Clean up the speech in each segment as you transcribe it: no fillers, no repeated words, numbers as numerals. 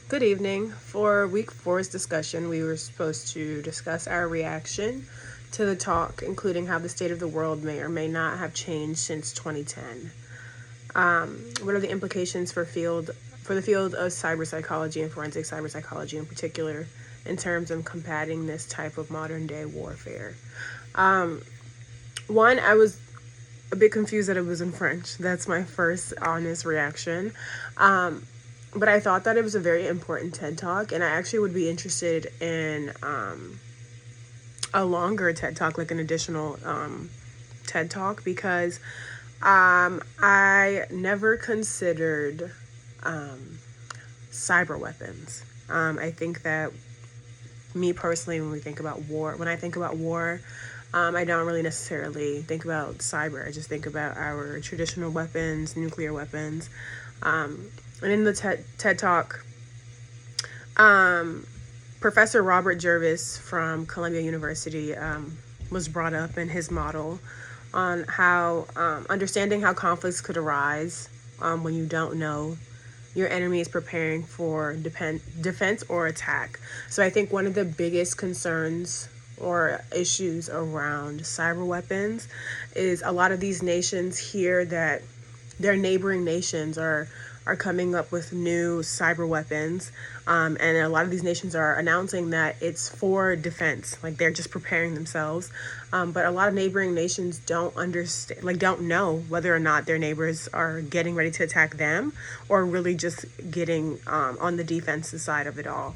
Good evening. For week 4's discussion, we were supposed to discuss our reaction to the talk, including how the state of the world may or may not have changed since 2010. What are the implications for the field of cyber psychology and forensic cyber psychology in particular in terms of combating this type of modern day warfare? One, I was a bit confused that it was in French. That's my first honest reaction. But I thought that it was a very important TED Talk, and I actually would be interested in a longer TED Talk, like an additional TED Talk, because I never considered cyber weapons. I think that me personally, when I think about war, I don't really necessarily think about cyber. I just think about our traditional weapons, nuclear weapons. And in the TED Talk, Professor Robert Jervis from Columbia University was brought up in his model on how understanding how conflicts could arise when you don't know your enemy is preparing for defense or attack. So I think one of the biggest concerns or issues around cyber weapons is a lot of these nations hear that their neighboring nations are coming up with new cyber weapons, and a lot of these nations are announcing that it's for defense, like they're just preparing themselves. But a lot of neighboring nations don't know whether or not their neighbors are getting ready to attack them or really just getting on the defensive side of it all.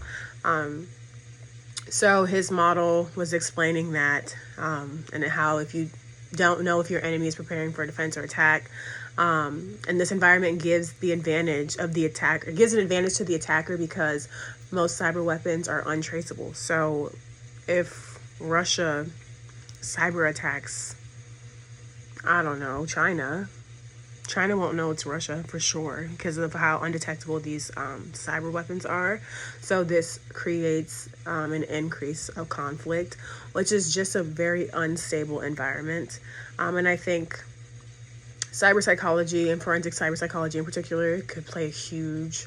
So his model was explaining that and how if you don't know if your enemy is preparing for defense or attack, and this environment gives the advantage of the attacker. It gives an advantage to the attacker because most cyber weapons are untraceable. So if Russia cyber attacks, I don't know, China won't know it's Russia for sure because of how undetectable these cyber weapons are. So this creates an increase of conflict, which is just a very unstable environment. And I think cyber psychology and forensic cyber psychology in particular could play a huge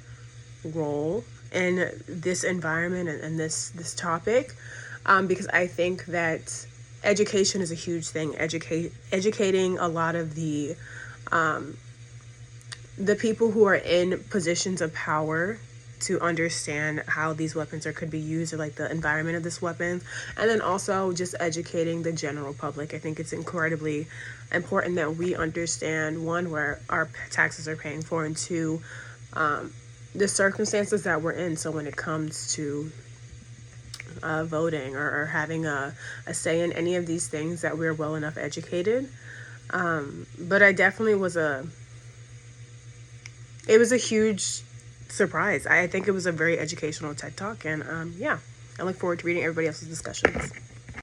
role in this environment and this topic, because I think that education is a huge thing. Educating a lot of the people who are in positions of power to understand how these weapons could be used, or like the environment of this weapon, and then also just educating the general public. I think it's incredibly important that we understand, one, where our taxes are paying for, and two, the circumstances that we're in. So when it comes to voting or having a say in any of these things, that we're well enough educated. But I definitely it was a huge surprise. I think it was a very educational TED Talk, and I look forward to reading everybody else's discussions.